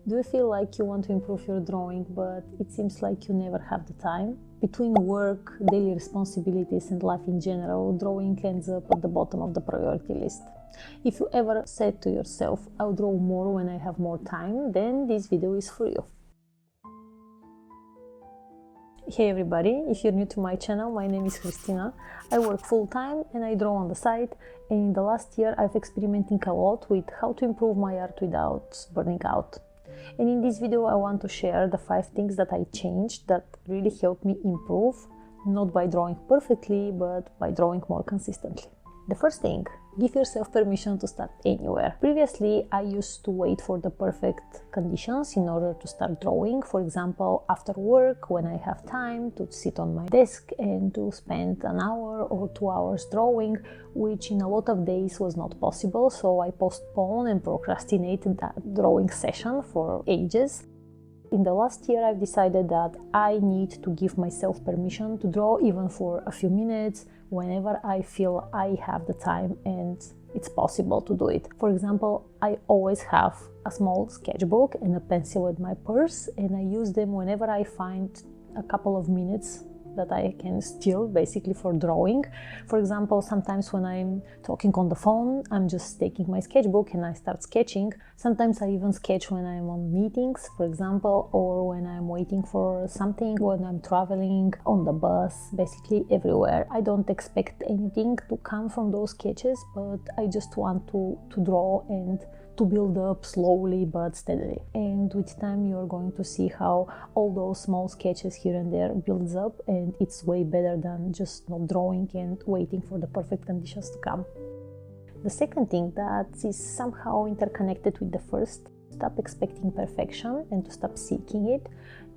Do you feel like you want to improve your drawing, but it seems like you never have the time? Between work, daily responsibilities and life in general, drawing ends up at the bottom of the priority list. If you ever said to yourself, I'll draw more when I have more time, then this video is for you. Hey everybody, if you're new to my channel, my name is Christina. I work full-time and I draw on the side, and in the last year I've experimenting a lot with how to improve my art without burning out. And in this video I want to share the 5 things that I changed that really helped me improve, not by drawing perfectly, but by drawing more consistently. The first thing, give yourself permission to start anywhere. Previously, I used to wait for the perfect conditions in order to start drawing. For example, after work, when I have time to sit on my desk and to spend an hour or 2 hours drawing, which in a lot of days was not possible, so I postponed and procrastinated that drawing session for ages. In the last year, I've decided that I need to give myself permission to draw even for a few minutes whenever I feel I have the time and it's possible to do it. For example, I always have a small sketchbook and a pencil in my purse, and I use them whenever I find a couple of minutes that I can steal basically for drawing. For example, sometimes when I'm talking on the phone, I'm just taking my sketchbook and I start sketching. Sometimes I even sketch when I'm on meetings, for example, or when I'm waiting for something, when I'm traveling on the bus, basically everywhere. I don't expect anything to come from those sketches, but I just want to draw and to build up slowly but steadily. And with time you're going to see how all those small sketches here and there builds up, and it's way better than just not drawing and waiting for the perfect conditions to come. The second thing that is somehow interconnected with the first, stop expecting perfection and to stop seeking it.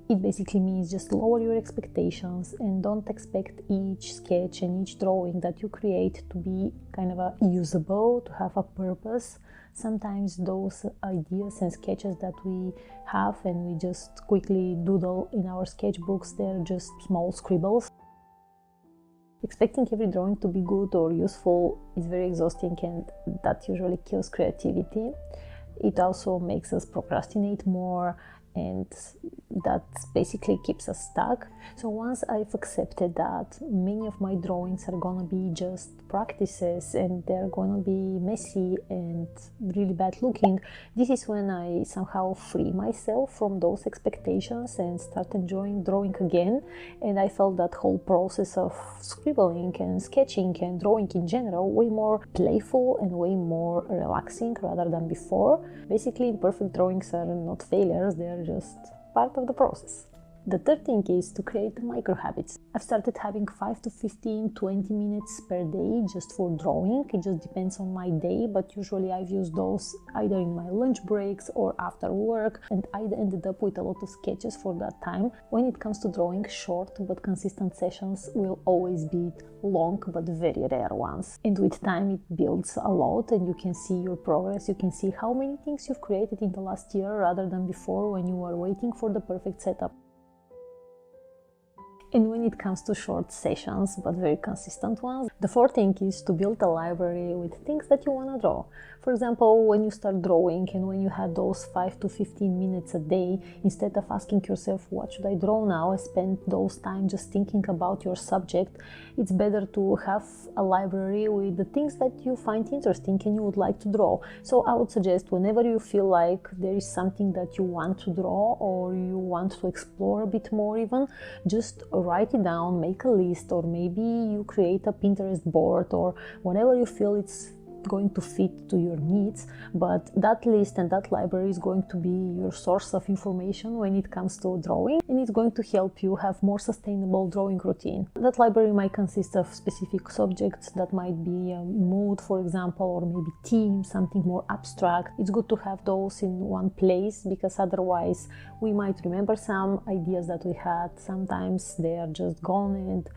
It basically means just lower your expectations and don't expect each sketch and each drawing that you create to be kind of usable, to have a purpose. Sometimes those ideas and sketches that we have and we just quickly doodle in our sketchbooks, they're just small scribbles. Expecting every drawing to be good or useful is very exhausting, and that usually kills creativity. It also makes us procrastinate more, and that basically keeps us stuck. So once I've accepted that many of my drawings are gonna be just practices and they're gonna be messy and really bad looking, this is when I somehow free myself from those expectations and start enjoying drawing again. And I felt that whole process of scribbling and sketching and drawing in general way more playful and way more relaxing rather than before. Basically, imperfect drawings are not failures, they're just part of the process. The third thing is to create micro habits. I've started having 5 to 15, 20 minutes per day just for drawing. It just depends on my day, but usually I've used those either in my lunch breaks or after work, and I ended up with a lot of sketches for that time. When it comes to drawing, short but consistent sessions will always beat long but very rare ones. And with time it builds a lot, and you can see your progress. You can see how many things you've created in the last year rather than before when you were waiting for the perfect setup. And when it comes to short sessions, but very consistent ones, the fourth thing is to build a library with things that you want to draw. For example, when you start drawing and when you had those 5 to 15 minutes a day, instead of asking yourself, what should I draw now, and spend those time just thinking about your subject, it's better to have a library with the things that you find interesting and you would like to draw. So I would suggest whenever you feel like there is something that you want to draw or you want to explore a bit more even, just write it down, make a list, or maybe you create a Pinterest board or whatever you feel it's going to fit to your needs, but that list and that library is going to be your source of information when it comes to drawing, and it's going to help you have more sustainable drawing routine. That library might consist of specific subjects, that might be a mood, for example, or maybe theme, something more abstract. It's good to have those in one place, because otherwise we might remember some ideas that we had, sometimes they are just gone, and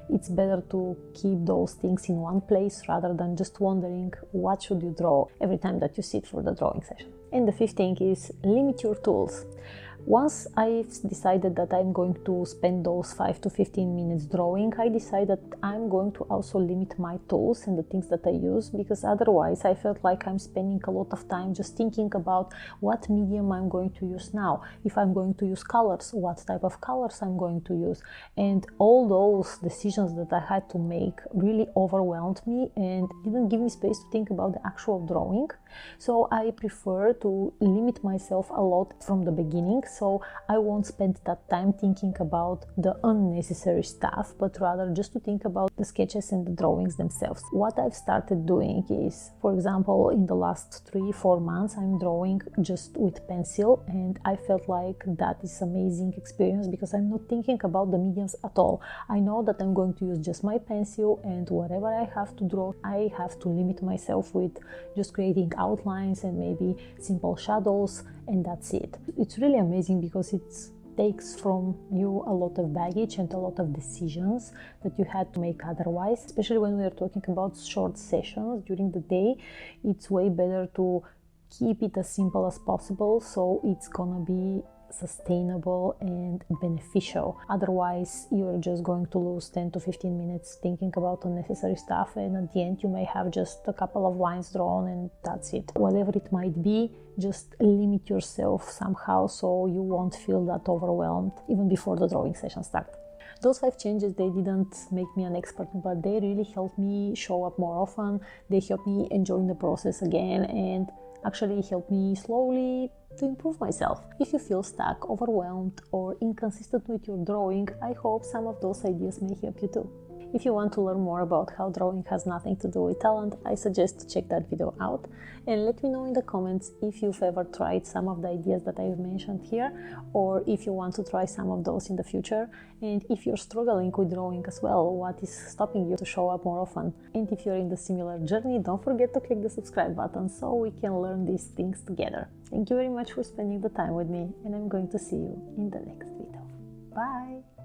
it's better to keep those things in one place rather than just wondering what should you draw every time that you sit for the drawing session. And the fifth thing is limit your tools. Once I've decided that I'm going to spend those 5 to 15 minutes drawing, I decided I'm going to also limit my tools and the things that I use, because otherwise I felt like I'm spending a lot of time just thinking about what medium I'm going to use now. If I'm going to use colors, what type of colors I'm going to use. And all those decisions that I had to make really overwhelmed me and didn't give me space to think about the actual drawing. So I prefer to limit myself a lot from the beginning, so I won't spend that time thinking about the unnecessary stuff, but rather just to think about the sketches and the drawings themselves. What I've started doing is, for example, in the last 3-4 months, I'm drawing just with pencil, and I felt like that is amazing experience because I'm not thinking about the mediums at all. I know that I'm going to use just my pencil, and whatever I have to draw, I have to limit myself with just creating outlines and maybe simple shadows, and that's it. It's really amazing because it takes from you a lot of baggage and a lot of decisions that you had to make otherwise, especially when we are talking about short sessions during the day. It's way better to keep it as simple as possible, so it's gonna be sustainable and beneficial. Otherwise, you're just going to lose 10 to 15 minutes thinking about unnecessary stuff, and at the end you may have just a couple of lines drawn and that's it. Whatever it might be, just limit yourself somehow so you won't feel that overwhelmed even before the drawing session starts. Those 5 changes, they didn't make me an expert, but they really helped me show up more often. They helped me enjoy the process again, and actually helped me slowly to improve myself. If you feel stuck, overwhelmed, or inconsistent with your drawing, I hope some of those ideas may help you too. If you want to learn more about how drawing has nothing to do with talent, I suggest to check that video out, and let me know in the comments if you've ever tried some of the ideas that I've mentioned here, or if you want to try some of those in the future, and if you're struggling with drawing as well, what is stopping you to show up more often. And if you're in the similar journey, don't forget to click the subscribe button so we can learn these things together. Thank you very much for spending the time with me, and I'm going to see you in the next video. Bye!